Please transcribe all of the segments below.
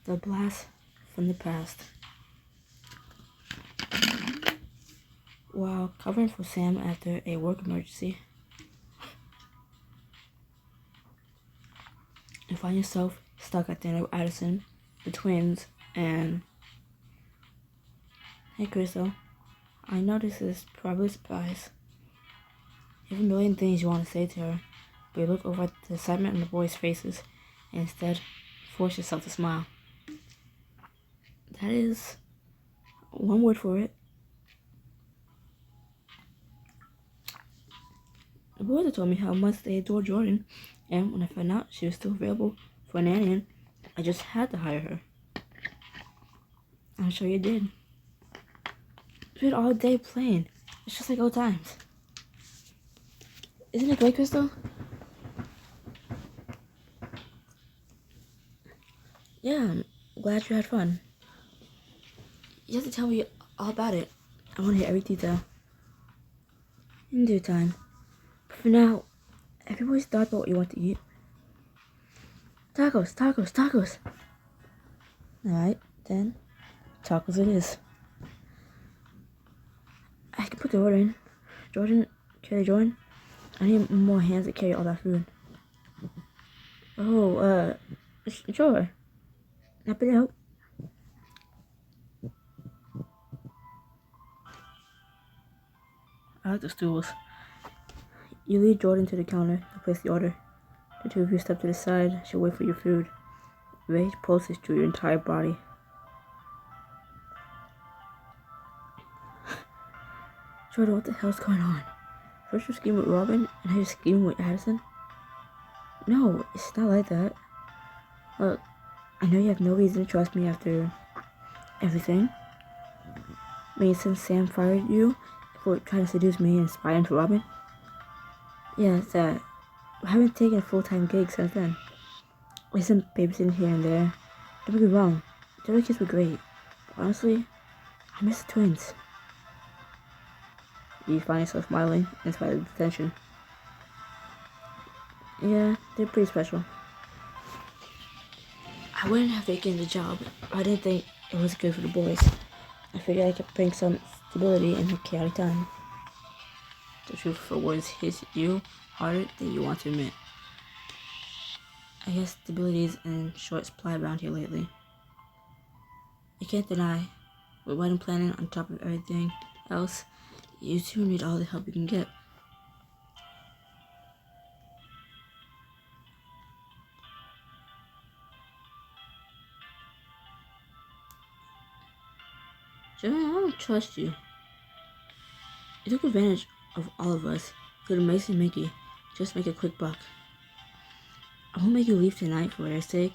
The blast from the past. While covering for Sam after a work emergency, you find yourself stuck at dinner with Addison, the twins, and... Hey Crystal, I know this is probably a surprise. You have a million things you want to say to her, but you look over at the excitement on the boys' faces and instead force yourself to smile. That is one word for it. The boys had told me how much they adore Jordan, and when I found out she was still available for a nanny, I just had to hire her. I'm sure you did. We spent all day playing. It's just like old times. Isn't it great, Crystal? Yeah, I'm glad you had fun. You have to tell me all about it. I want to hear every detail. In due time. But for now, everybody's thought about what you want to eat. Tacos, tacos, tacos. Alright, then tacos it is. I can put the order in. Jordan, care to join? I need more hands to carry all that food. Oh, sure. Happy to help. I like the stools. You lead Jordan to the counter to place the order. The two of you step to the side. She'll wait for your food. Rage pulses through your entire body. Jordan, what the hell's going on? First you're scheming with Robin, and now you're scheming with Addison? No, it's not like that. Look, I know you have no reason to trust me after everything. I mean, since Sam fired you for trying to seduce me and spying for Robin? Yeah, it's that. I haven't taken a full-time gig since then. With some babysitting here and there. Don't get me wrong, the other kids were great. But honestly, I miss the twins. You find yourself smiling in spite of the tension. Yeah, they're pretty special. I wouldn't have taken the job if I didn't think it was good for the boys. I figured I could bring some stability in a chaotic time. The truth for words hits you harder than you want to admit. I guess stability's in short supply around here lately. You can't deny, with wedding planning on top of everything else, you two need all the help you can get. Joanne, I don't trust you. You took advantage of all of us, including Mason and Mickey, just to make a quick buck. I won't make you leave tonight for their sake,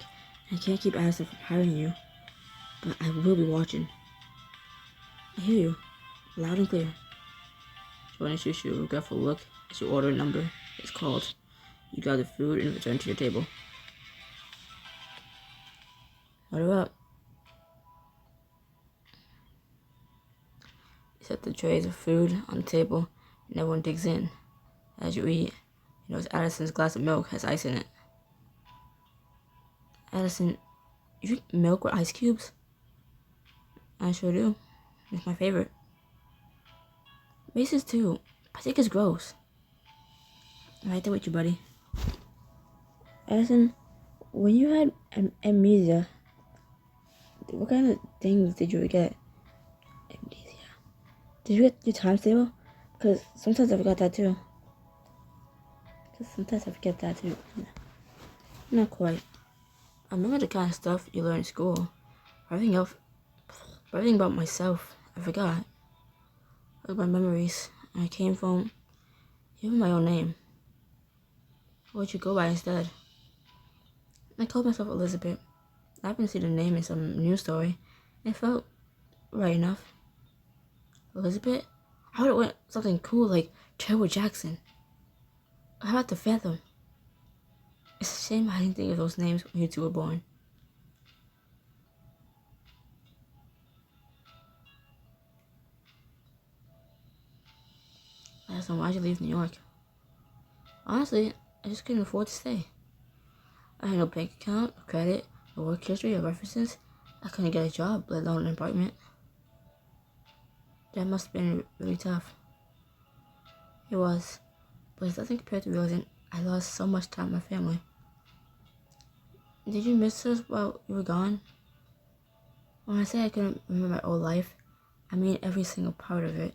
and I can't keep Addison from hiring you, but I will be watching. I hear you, loud and clear. Joanne shoots you a regretful look as you order a number is called. You gather food and return to your table. Order up. You set the trays of food on the table, and everyone digs in. As you eat, you notice Addison's glass of milk has ice in it. Addison, you drink milk with ice cubes? I sure do. It's my favorite. Mace's too. I think it's gross. I'm right there with you, buddy. Addison, when you had amnesia, what kind of things did you get? Amnesia. Did you get your times table? Because sometimes I forgot that too. Not quite. I remember the kind of stuff you learn in school. Everything else, everything about myself, I forgot. Like my memories, and I came from, even my own name. What'd you go by instead? I called myself Elizabeth. I happened to see the name in some news story, and it felt right enough. Elizabeth? I would have went something cool like Trevor Jackson. How about the Phantom? It's a shame I didn't think of those names when you two were born. Last time, why'd you leave New York? Honestly, I just couldn't afford to stay. I had no bank account, no credit, a work history of references, I couldn't get a job, let alone an apartment. That must have been really tough. It was, but it's nothing compared to realizing I lost so much time with my family. Did you miss us while you were gone? When I say I couldn't remember my old life, I mean every single part of it.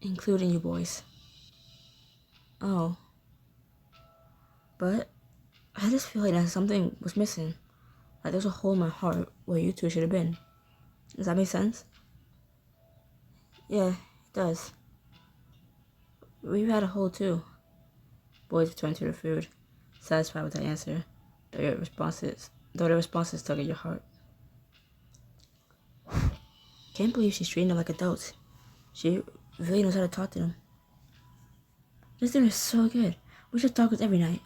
Including you boys. Oh. But I just feel like that something was missing. Like there's a hole in my heart where you two should have been. Does that make sense? Yeah, it does. We've had a hole too. Boys returned to their food, satisfied with that answer, though their responses tug at your heart. Can't believe she's treating them like adults. She really knows how to talk to them. This dinner is so good. We should talk every night.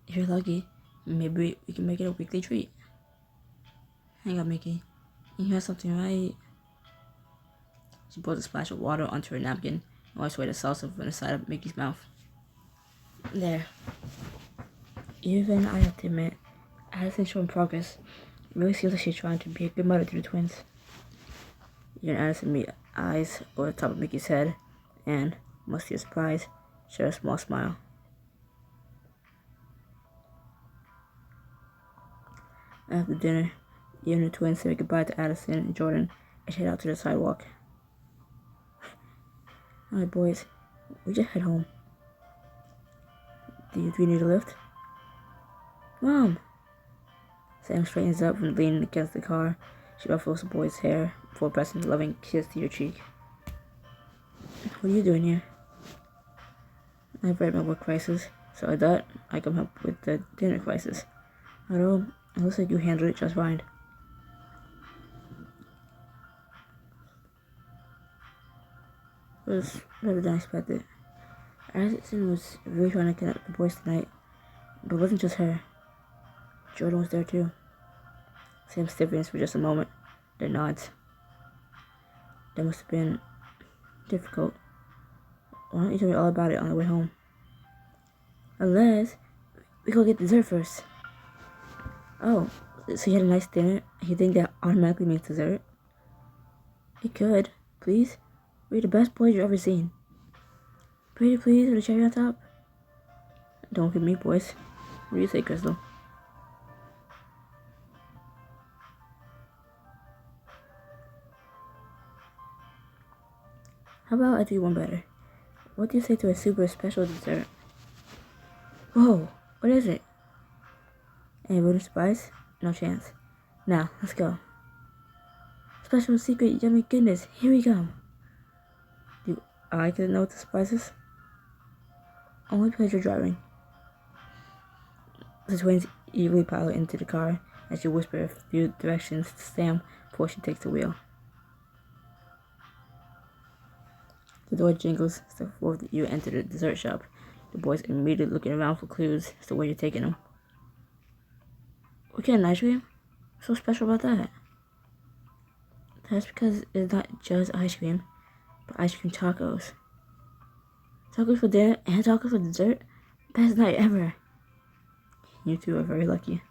If you're lucky, maybe we can make it a weekly treat. Hang on, Mickey. You have something right? She pours a splash of water onto her napkin and wipes away the salsa from the side of Mickey's mouth. There. Even I have to admit, Addison's showing progress. It really seems like she's trying to be a good mother to the twins. You and Addison meet eyes over the top of Mickey's head, and, much to your surprise, share a small smile. After dinner, you and the twins say goodbye to Addison and Jordan and head out to the sidewalk. Alright, boys, we just head home. Do you three need a lift? Mom! Sam straightens up from leaning against the car. She ruffles the boy's hair before pressing a loving kiss to your cheek. What are you doing here? I've read my work crisis, so I thought I'd come help with the dinner crisis. Although, it looks like you handled it just fine. It was better than I expected. Addison was really trying to connect with the boys tonight, but it wasn't just her. Jordan was there too. Sam stiffens for just a moment, then nods. That must have been difficult. Why don't you tell me all about it on the way home? Unless we go get dessert first. Oh, so you had a nice dinner and you think that automatically means dessert? It could, please. We're the best boys you've ever seen. Pretty please with a cherry on top? Don't look at me, boys. What do you say, Crystal? How about I do one better? What do you say to a super special dessert? Whoa, what is it? Any voodoo spice? No chance. Now, let's go. Special secret yummy goodness, here we come. Do I get to know what the spice is? Only because you're driving. The twins eagerly pile into the car as you whisper a few directions to Sam before she takes the wheel. The door jingles as the four of you enter the dessert shop. The boys immediately looking around for clues as to where you're taking them. We're getting ice cream? What's so special about that? That's because it's not just ice cream, but ice cream tacos. Tacos for dinner and tacos for dessert? Best night ever. You two are very lucky.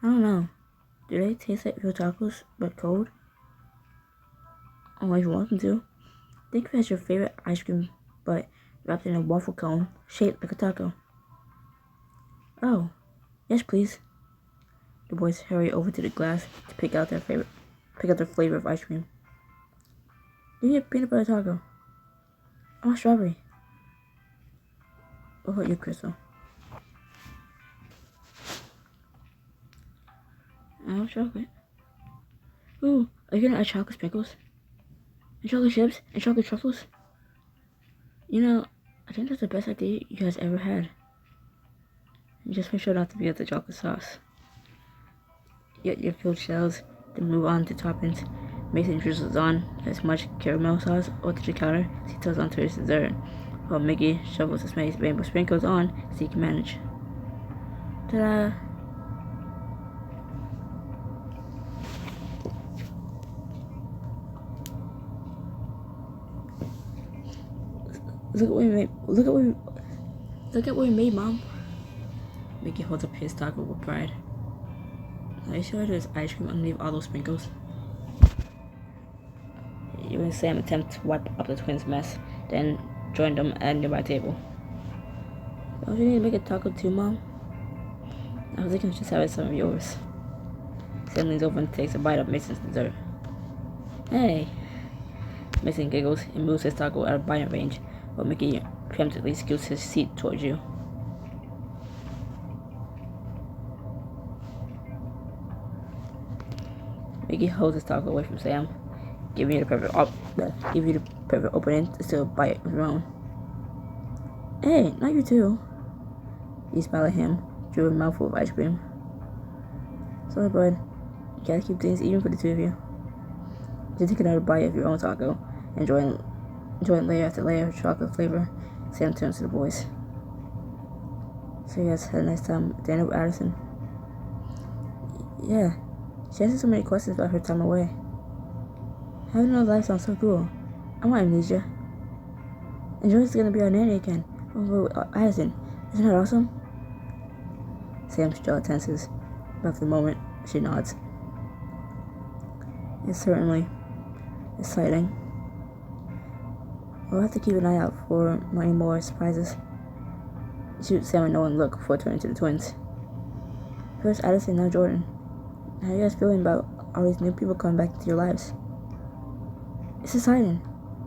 I don't know. Do they taste like real tacos, but cold? Only if you want them to. Think of it as your favorite ice cream, but wrapped in a waffle cone shaped like a taco. Oh, yes please. The boys hurry over to the glass to pick out their flavor of ice cream. Give me a peanut butter taco. I want strawberry. What about you, Crystal? I want chocolate. Ooh, are you gonna add chocolate sprinkles? And chocolate chips? And chocolate truffles? You know, I think that's the best idea you guys ever had. And just make sure not to forget the chocolate sauce. Get your filled shells, then move on to toppings. Mason drizzles on as much caramel sauce onto the counter as he toes onto his dessert, while Mickey shovels as many rainbow sprinkles on as he can manage. Ta-da! Look at what we made, Mom. Mickey holds up his taco with pride. Are you sure there's ice cream underneath all those sprinkles? You and Sam attempt to wipe up the twins' mess, then join them at a nearby table. Don't you need to make a taco too, Mom? I was thinking of just having some of yours. Sam leans over and takes a bite of Mason's dessert. Hey! Mason giggles and moves his taco out of biting range, while Mickey preemptively scoots his seat towards you. Mickey holds his taco away from Sam, giving you the perfect opening to steal a bite of your own. Hey, not you too. You smile at him, drew a mouthful of ice cream. Sorry, bud. You gotta keep things even for the two of you. You take another bite of your own taco, enjoying layer after layer of chocolate flavor. Sam turns to the boys. So you guys had a nice time at dinner with Addison? Yeah. She answered so many questions about her time away. Having another life sounds so cool. I want amnesia. And Joy's gonna be our nanny again. Over with Addison. Isn't that awesome? Sam's jaw tenses, but for the moment, she nods. It's certainly exciting. We'll have to keep an eye out for many more surprises. Shoot Sam a knowing look before turning to the twins. First Addison, now Jordan. How are you guys feeling about all these new people coming back into your lives? It's exciting.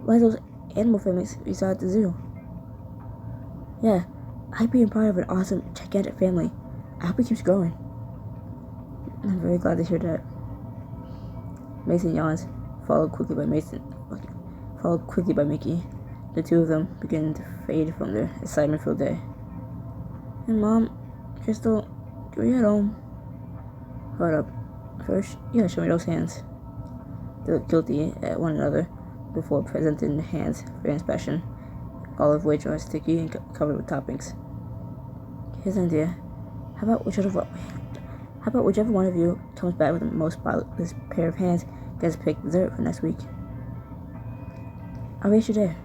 Like those animal families we saw at the zoo. Yeah, I like being part of an awesome, gigantic family. I hope it keeps growing. I'm very glad to hear that. Mason yawns, followed quickly by Mickey. The two of them begin to fade from their excitement-filled day. And Mom, Crystal, do we head home? Hold up. First, you gotta show me those hands. They look guilty at one another before presenting the hands for inspection, all of which are sticky and covered with toppings. Here's an idea. How about whichever one of you comes back with the most spotless pair of hands gets to pick dessert for next week? I'll race you there.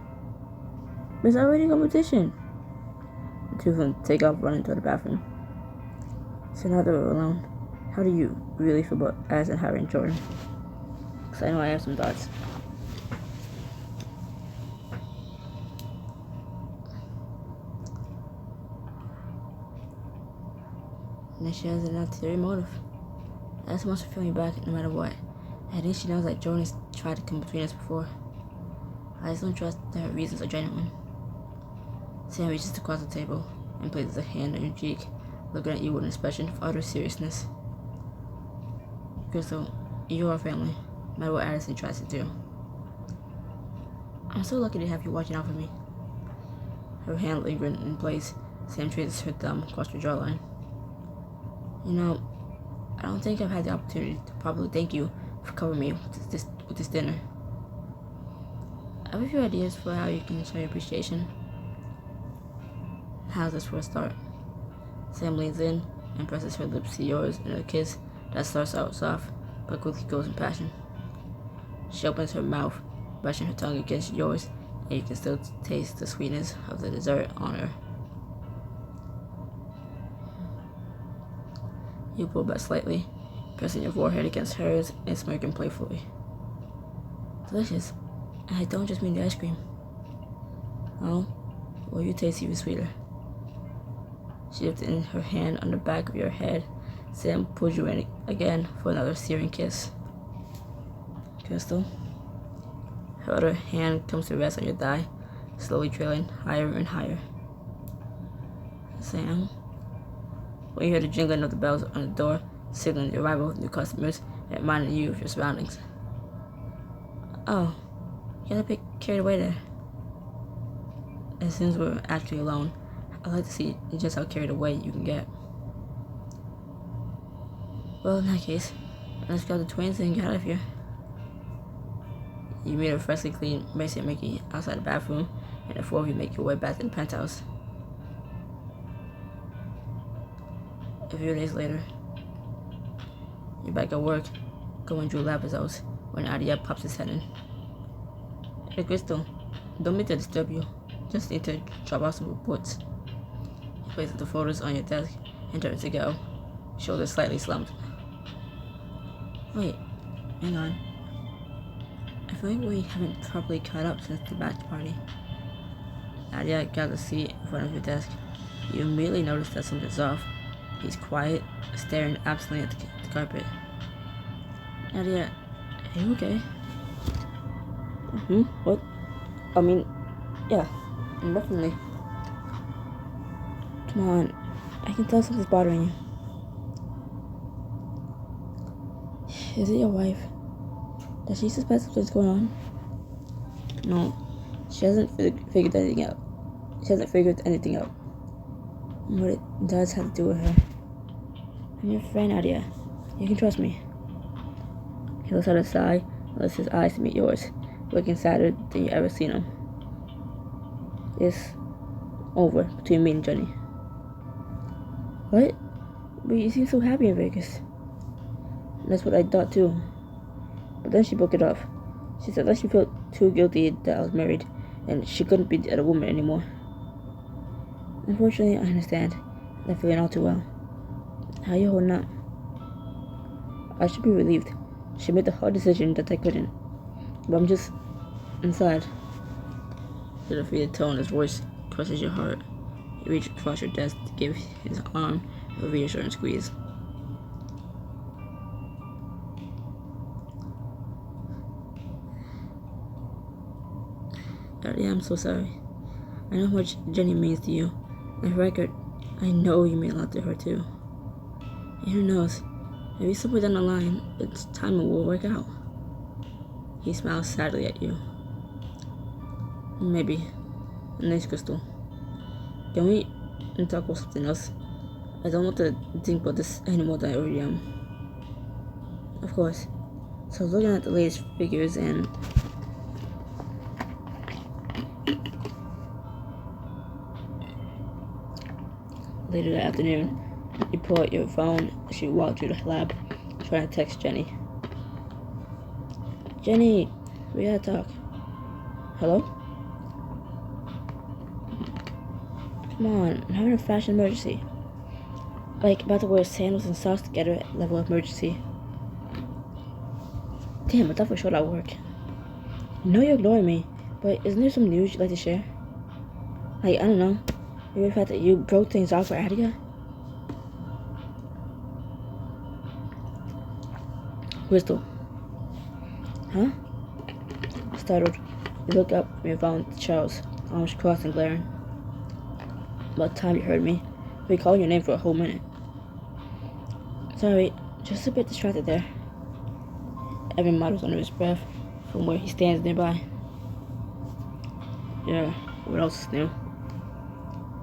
But it's already a competition. The two of them take off running to the bathroom. So now that we're alone, how do you really feel about Addison, Harry, and Jordan? Because I know I have some thoughts. And then she has an ulterior motive. Addison wants to feel me back no matter what. I think she knows that Jordan has tried to come between us before. I just don't trust that her reasons are genuine. Sam reaches across the table and places a hand on your cheek, looking at you with an expression of utter seriousness. Crystal, you're our family, no matter what Addison tries to do. I'm so lucky to have you watching out for me. Her hand lingering in place, Sam traces her thumb across her jawline. You know, I don't think I've had the opportunity to properly thank you for covering me with this dinner. I have a few ideas for how you can show your appreciation. How's this for a start? Sam leans in and presses her lips to yours in a kiss that starts out soft, but quickly goes in passion. She opens her mouth, brushing her tongue against yours, and you can still taste the sweetness of the dessert on her. You pull back slightly, pressing your forehead against hers and smirking playfully. Delicious, and I don't just mean the ice cream. Oh, well, you taste even sweeter. She lifted in her hand on the back of your head. Sam pulls you in again for another searing kiss. Crystal. Her other hand comes to rest on your thigh, slowly trailing higher and higher. Sam. When you hear the jingling of the bells on the door, signaling the arrival of new customers and reminding you of your surroundings. Oh, you got a bit carried away there. As soon as we're actually alone, I'd like to see just how carried away you can get. Well, in that case, let's grab the twins and get out of here. You meet a freshly clean Mason and Mickey outside the bathroom, and the four of you make your way back to the penthouse. A few days later, you're back at work, going through lab results, when Adia pops his head in. Hey, Crystal, don't mean to disturb you. Just need to drop off some reports. He places the photos on your desk and turns to go, shoulders slightly slumped. Wait, hang on. I feel like we haven't properly caught up since the batch party. Nadia got a seat in front of your desk. You immediately notice that something's off. He's quiet, staring absently at the carpet. Nadia, are you okay? What? I mean, yeah, definitely. Come on, I can tell something's bothering you. Is it your wife? Does she suspect something's going on? No, she hasn't figured anything out. What it does have to do with her. I'm your friend, Nadia. You can trust me. He lets out a sigh and lifts his eyes to meet yours, looking sadder than you ever seen him. It's over between me and Jenny. What? But you seem so happy in Vegas. That's what I thought too. But then she broke it off. She said that she felt too guilty that I was married and she couldn't be the other woman anymore. Unfortunately, I understand. I'm feeling all too well. How are you holding up? I should be relieved. She made the hard decision that I couldn't. But I'm just inside. The defeated tone of his voice crushes your heart. You reach across your desk to give his arm a reassuring squeeze. Yeah, I'm so sorry. I know how much Jenny means to you. And for record, I know you mean a lot to her too. And who knows, maybe somewhere down the line, its timing will work out. He smiles sadly at you. Maybe. Nice, Crystal. Can we talk about something else? I don't want to think about this anymore than I already am. Of course. So I was looking at the latest figures and later that afternoon, you pull out your phone as you walk through the lab, trying to text Jenny. Jenny, we gotta talk. Hello? Come on, I'm having a fashion emergency. Like, about to wear sandals and socks together at level of emergency. Damn, I thought for sure that would work. I know you're ignoring me, but isn't there some news you'd like to share? Like, I don't know. Maybe the fact that you broke things off for Attica? Crystal. Huh? Startled, you look up and you found Charles, arms crossed and glaring. About time you heard me. I've been calling your name for a whole minute. Sorry, just a bit distracted there. Evan mutters under his breath from where he stands nearby. Yeah, what else is new?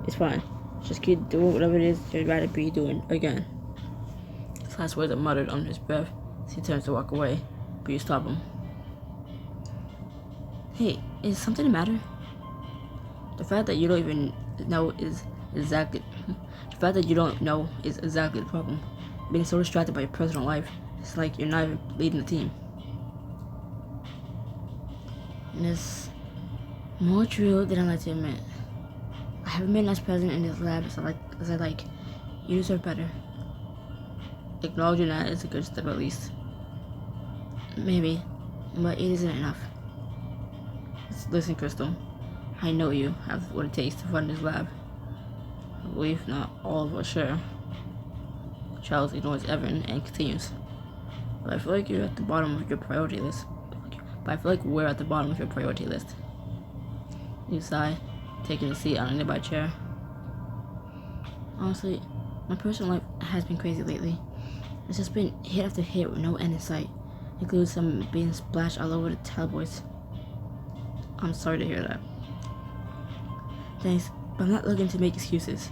It's fine. Just keep doing whatever it is you'd rather be doing again. His last words are muttered under his breath as he turns to walk away, but you stop him. Hey, is something the matter? The fact that you don't even know is exactly the problem. Being so distracted by your personal life, it's like you're not even leading the team. And it's more true than I like to admit. I haven't been as present in this lab as I like. You deserve better. Acknowledging that is a good step at least. Maybe, but it isn't enough. Listen, Crystal. I know you have what it takes to run this lab. I believe not all of us share. Charles ignores Evan and continues. But I feel like you're at the bottom of your priority list. We're at the bottom of your priority list. You sigh, taking a seat on a nearby chair. Honestly, my personal life has been crazy lately. It's just been hit after hit with no end in sight, including some being splashed all over the tabloids. I'm sorry to hear that. Thanks, but I'm not looking to make excuses.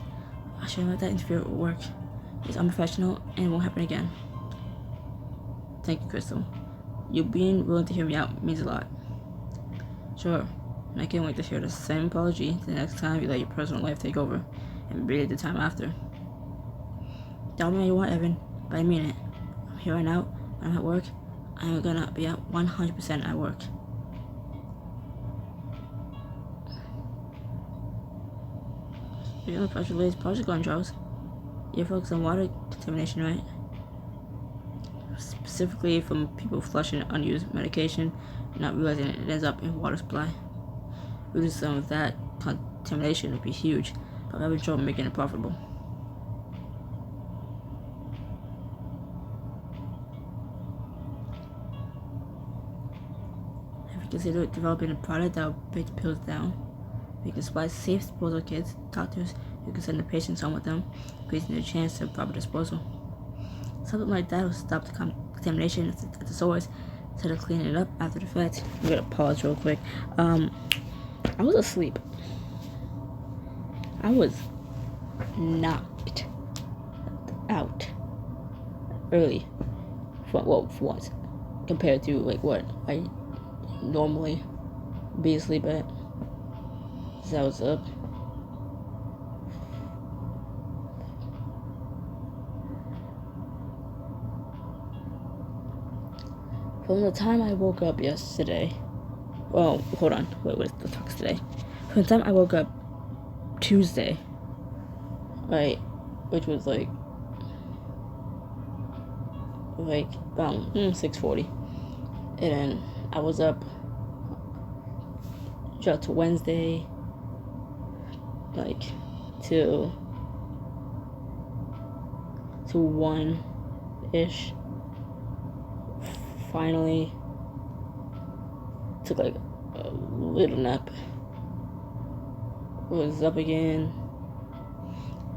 I shouldn't let that interfere with work. It's unprofessional and it won't happen again. Thank you, Crystal. You being willing to hear me out means a lot. Sure, and I can't wait to hear the same apology the next time you let your personal life take over and read it the time after. Tell me how you want, Evan, but I mean it. I'm here right now, when I'm at work, I'm gonna be at 100% at work. You're gonna press your latest project on, Charles. you're focused on water contamination, right? Specifically from people flushing unused medication, not realizing it ends up in water supply. Losing some of that contamination would be huge, but having trouble making it profitable. Have you considered developing a product that will break the pills down? You can supply safe disposal kits, doctors who can send the patients home with them, increasing their chance of proper disposal. Something like that will stop the contamination at the source instead of cleaning it up after the fact. I'm gonna pause real quick. I was asleep. I was knocked out early for once compared to like what I normally be asleep at. So I was up. From the time I woke up yesterday, well, hold on, wait, the talk's today? From the time I woke up Tuesday, right, which was like around 6:40, and then I was up to Wednesday, like to 1-ish. Finally took like a little nap. Was up again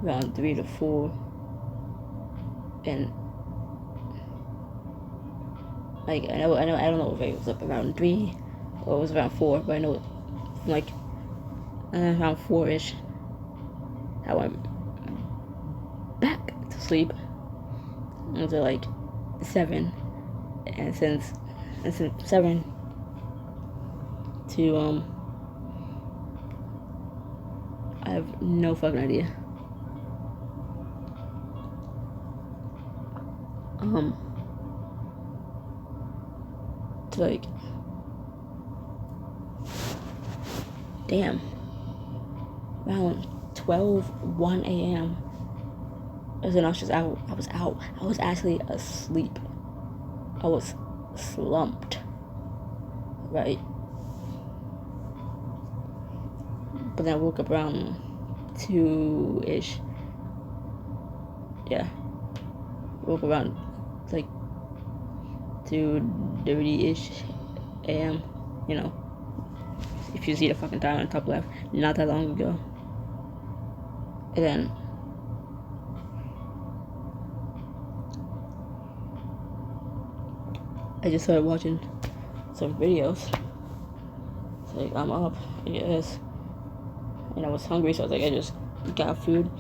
around 3 to 4, and like I don't know if it was up around 3 or it was around 4, but I know like around 4-ish I went back to sleep until like 7, and since 7 to I have no fucking idea. To like, damn, around 1 a.m. And then I was just out. I was out. I was actually asleep. I was slumped, right? But then I woke up around 2-ish. Yeah. Woke up around like 2:30-ish a.m. You know, if you see the fucking time on the top left, not that long ago. And then I just started watching some videos. It's like I'm up, I guess. And I was hungry, so I was like, I just got food.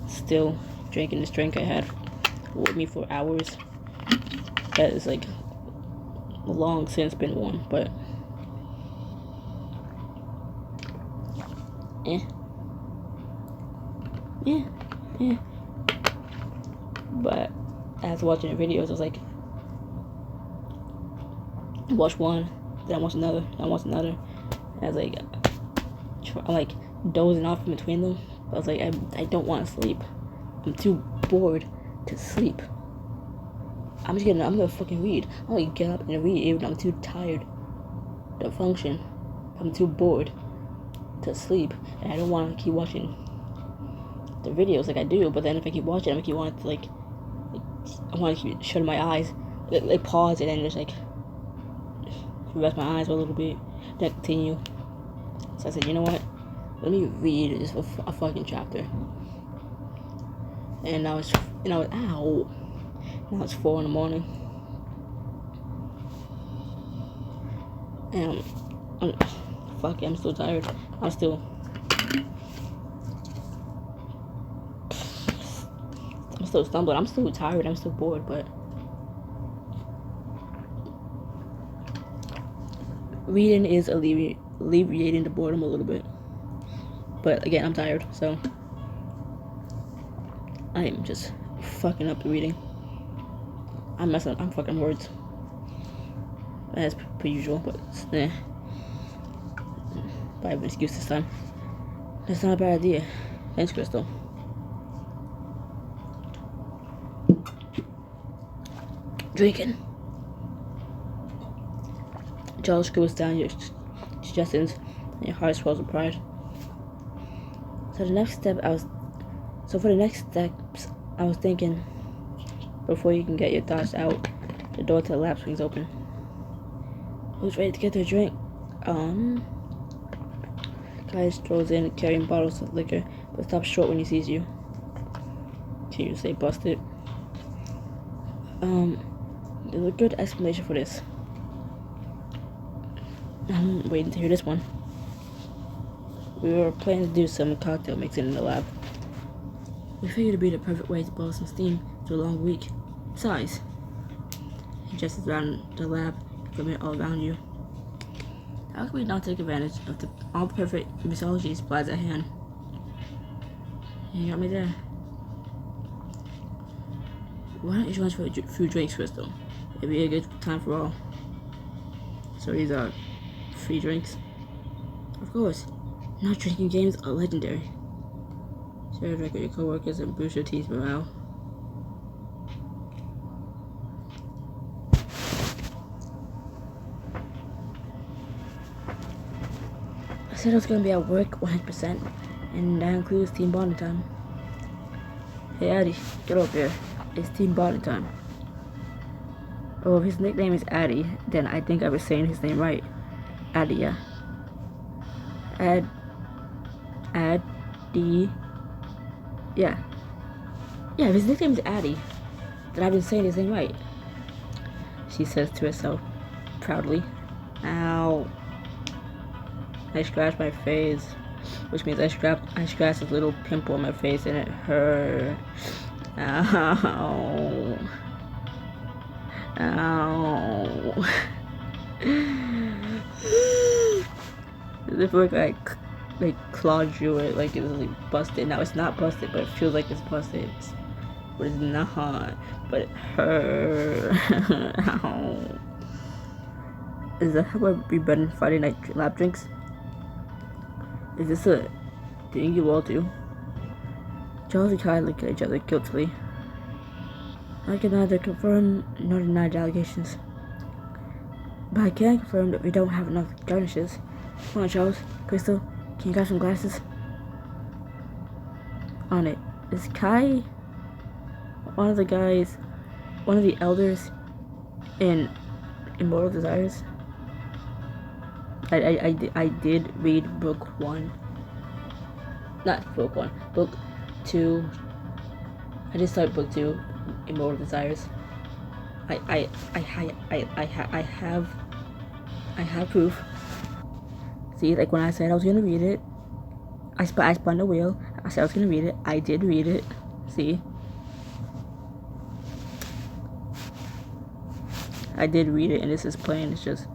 Still drinking this drink I had with me for hours. That is like long since been one, but yeah. But as watching the videos, I was like, I watched one, then I watched another, then I watched another. And I was like, I'm like dozing off in between them. I was like, I don't want to sleep. I'm too bored to sleep. I'm gonna fucking read. I'm gonna get up and read even though I'm too tired to function. I'm too bored to sleep, and I don't want to keep watching the videos like I do. But then if I keep watching, I make you want to like I want to keep shutting my eyes, like pause and then just like rest my eyes for a little bit, then continue. So I said, you know what? Let me read just a fucking chapter. And now it's ow. Now it's 4 in the morning. And I'm still tired. I'm still stumbling. I'm still tired. I'm still bored, but reading is alleviating the boredom a little bit. But again, I'm tired, so I am just fucking up the reading. I'm fucking words. As per usual, but I have an excuse this time. That's not a bad idea. Thanks, Crystal. drinking. Jealous screws down your suggestions, and your heart swells with pride. For the next steps, I was thinking, before you can get your thoughts out, the door to the lab swings open. Who's ready to get their drink? Guy strolls in carrying bottles of liquor, but stops short when he sees you. Can you say busted? There's a good explanation for this. I'm waiting to hear this one. We were planning to do some cocktail mixing in the lab. We figured it'd be the perfect way to blow some steam through a long week. Besides, he gestures around the lab, equipment all around you. How can we not take advantage of all the perfect mixology supplies at hand? You got me there. Why don't you join us for a few drinks, Crystal? It'd be a good time for all. So these are free drinks? Of course. Not drinking games are legendary. Share a drink with your coworkers and boost your team's morale. I said I was gonna be at work 100%, and that includes team bonding time. Hey Addy, get over here. It's team bonding time. Oh, if his nickname is Addy, then I think I was saying his name right. Addy, yeah. Addy. Yeah. Yeah, if his nickname is Addy, then I've been saying his name right. She says to herself, proudly. Ow. I scratched my face, which means I scratched a little pimple on my face and it hurt. Ow. Ow. As if like clawed through it, like it was like busted. Now it's not busted, but it feels like it's busted. But it's not. But it hurt. Ow. Is that how I'd be better than Friday night lab drinks? Is this a thing you all do? Charles and Kai look at each other guiltily. I can neither confirm nor deny the allegations. But I can confirm that we don't have enough garnishes. Come on, Charles. Crystal, can you grab some glasses? On it. Is Kai one of the elders in Immortal Desires? I did read book 1. Not book 1. Book 2. I just started book 2, Immortal Desires. I have proof. See, like when I said I was gonna read it, I spun the wheel. I said I was gonna read it. I did read it. See, I did read it, and this is plain. It's just,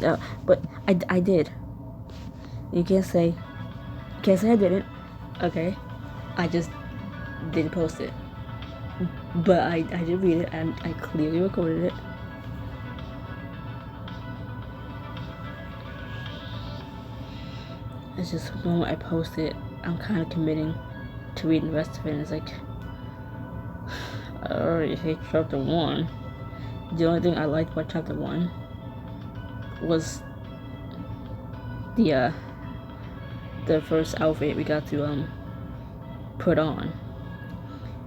no, but I did. You can't say I didn't. Okay, I just didn't post it. But I did read it, and I clearly recorded it. It's just the moment I post it, I'm kind of committing to reading the rest of it, and it's like, I already hate chapter 1. The only thing I liked about chapter 1 was the first outfit we got to put on,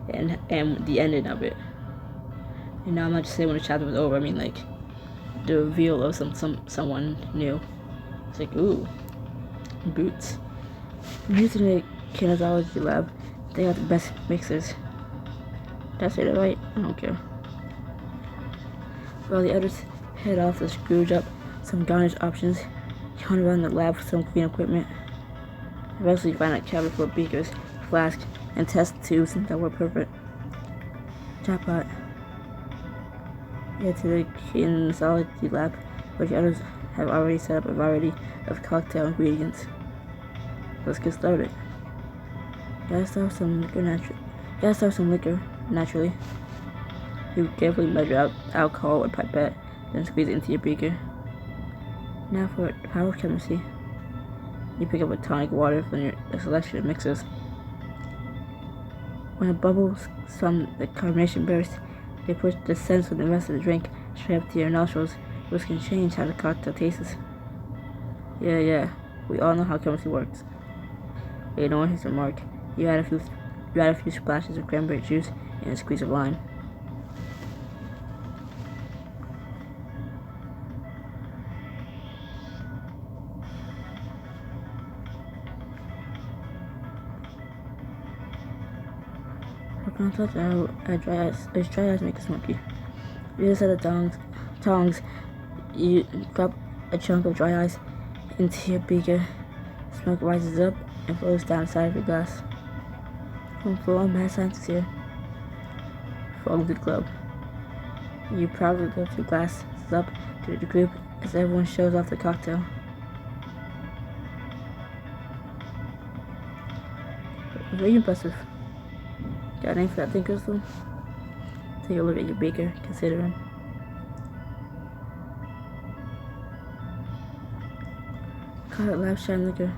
and the ending of it. And now I'm not just saying when the chapter was over. I mean like the reveal of someone new. It's like, ooh, boots. Using the kinesiology lab, they got the best mixers. Did I say that right? I don't care. While the others head off to scrooge up some garnish options, you hunt around the lab for some clean equipment. Eventually you find a cabinet full of beakers, flasks, and test tubes that were perfect. Jackpot. Head to the kinesiology lab, where the others have already set up a variety of cocktail ingredients. Let's get started. Gotta start some liquor naturally. You carefully measure out alcohol with a pipette, then squeeze it into your beaker. Now for the power of chemistry. You pick up a tonic water from your selection of mixers. When it bubbles from the carbonation bursts, They push the sense of the rest of the drink straight up to your nostrils, which can change how the cocktail tastes. Yeah, we all know how chemistry works. Ignore his remark. You add a few splashes of cranberry juice and a squeeze of lime. On top of dry ice make it smoky. Use a set of tongs. You drop a chunk of dry ice into your beaker. Smoke rises up and flows down the side of your glass. From floor, mad science here. Follow the club. You proudly lift your glasses up to the group as everyone shows off the cocktail. Very impressive. Got a name for that thing, Crystal? Take a look at your beaker, considering. Call it live shine liquor.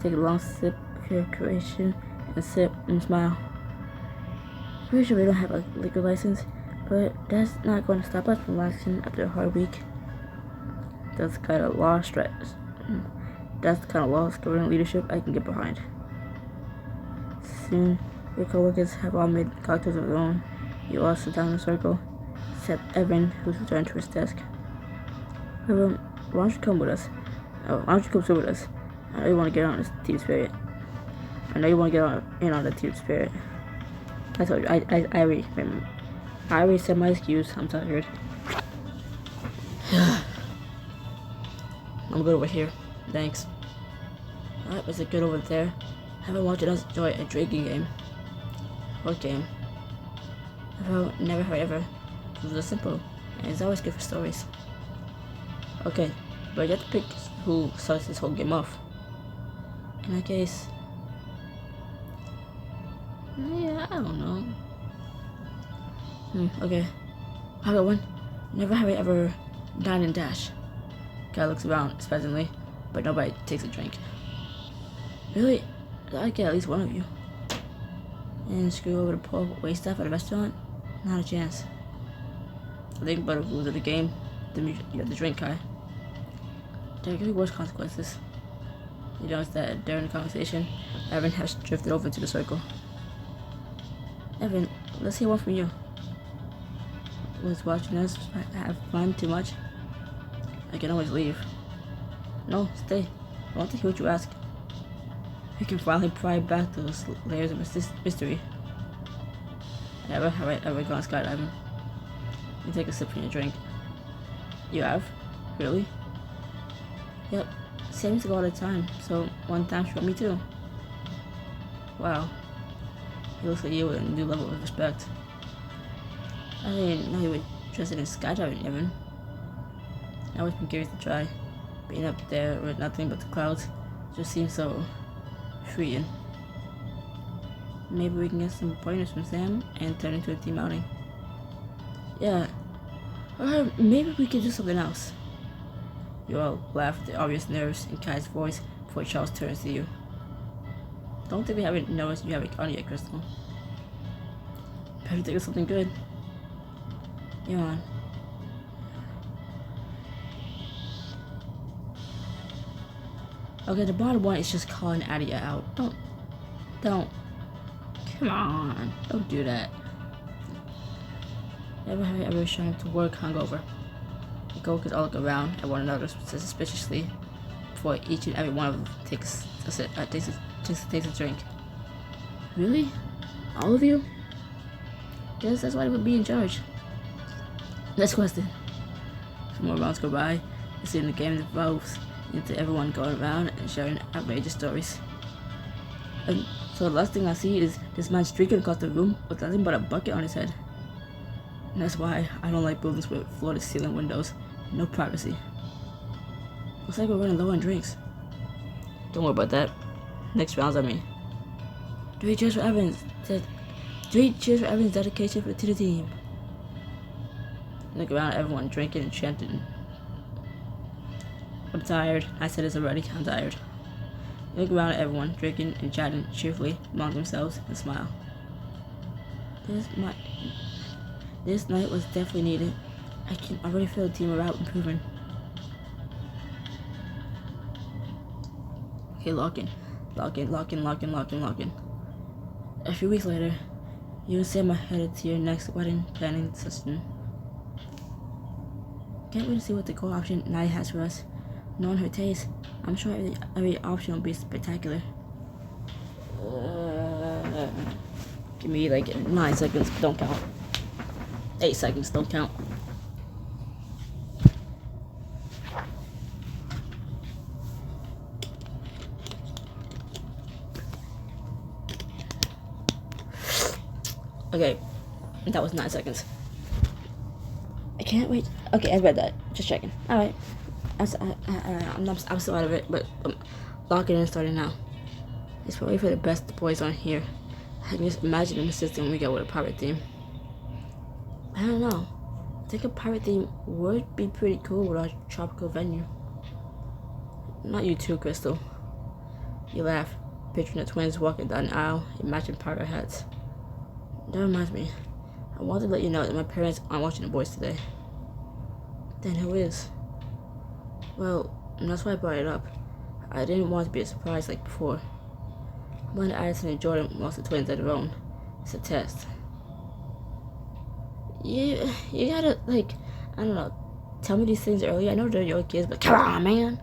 Take a long sip of your creation and sip and smile. Pretty sure we don't have a liquor license, but that's not going to stop us from relaxing after a hard week. That's the kind of law scoring leadership I can get behind. Soon, your coworkers have all made cocktails of their own. You all sit down in a circle, except Evan, who's returned to his desk. Why don't you come with us? Why don't you come sit with us? I know you want to get on this team spirit. On the team spirit. I told you, I already said my excuse. I'm tired. I'm good over here. Thanks. Alright, was it good over there? Haven't watched us enjoy a drinking game. What game? Never heard ever. It was simple, and it's always good for stories. Okay, but you have to pick who starts this whole game off. In that case, yeah, I don't know. Okay. I got one. Never have I ever dined and dash. Guy looks around expectantly, but nobody takes a drink. Really? I'd get at least one of you. And screw over the poor waitstaff at a restaurant? Not a chance. I think about the rules of the game, you have the drink guy. There could be worse consequences. You notice that during the conversation, Evan has drifted over into the circle. Evan, let's hear one from you. Was watching us have fun too much? I can always leave. No, stay. I want to hear what you ask. We can finally pry back those layers of mystery. Never have I ever gone skydiving. You take a sip from your drink. You have? Really? Yep. Seems to go all the time, so one time she got me too. Wow. He looks at you with a new level of respect. I didn't know you were interested in skydiving, Evan. I always been curious to try. Being up there with nothing but the clouds just seems so freeing. Maybe we can get some pointers from Sam and turn into a team outing. Yeah. Or maybe we could do something else. You all laugh at the obvious nerves in Kai's voice before Charles turns to you. Don't think we haven't noticed you haven't on yet, Crystal. Better think of something good. You're on. Okay, the bottom one is just calling Adia out. Don't. Come on, don't do that. Never have I ever shown up to work hungover. The coworkers all look around at one another suspiciously before each and every one of them takes a drink. Really? All of you? Guess that's why they would be in charge. Next question. Some more rounds go by, and soon the game evolves into everyone going around and sharing outrageous stories. And so the last thing I see is this man streaking across the room with nothing but a bucket on his head. And that's why I don't like buildings with floor-to-ceiling windows. No privacy. Looks like we're running low on drinks. Don't worry about that. Next round's on me. 3 cheers for Evans. 3 cheers for Evans' dedication to the team. Look around at everyone drinking and chanting. I'm tired. I said this already. I'm tired. Look around at everyone drinking and chatting cheerfully among themselves and smile. This night was definitely needed. I can already feel the team morale improving. Okay, lock in. A few weeks later, you and Sam are headed to your next wedding planning session. Can't wait to see what the goal option Nanny has for us. Knowing her taste, I'm sure every option will be spectacular. Give me like 9 seconds, don't count. 8 seconds, don't count. Okay, that was 9 seconds. I can't wait. Okay, I read that. Just checking. All right. I'm still out of it, but locking in starting now. It's probably for the best the boys aren't here. I can just imagine the system we got with a pirate theme. I don't know. I think a pirate theme would be pretty cool with our tropical venue. Not you too, Crystal. You laugh, picturing the twins walking down the aisle in matching pirate hats. That reminds me. I wanted to let you know that my parents aren't watching the boys today. Then who is? Well, that's why I brought it up. I didn't want it to be a surprise like before. When Addison and Jordan lost the twins at their own, it's a test. You gotta, like, I don't know, tell me these things early. I know they're your kids, but come on, man.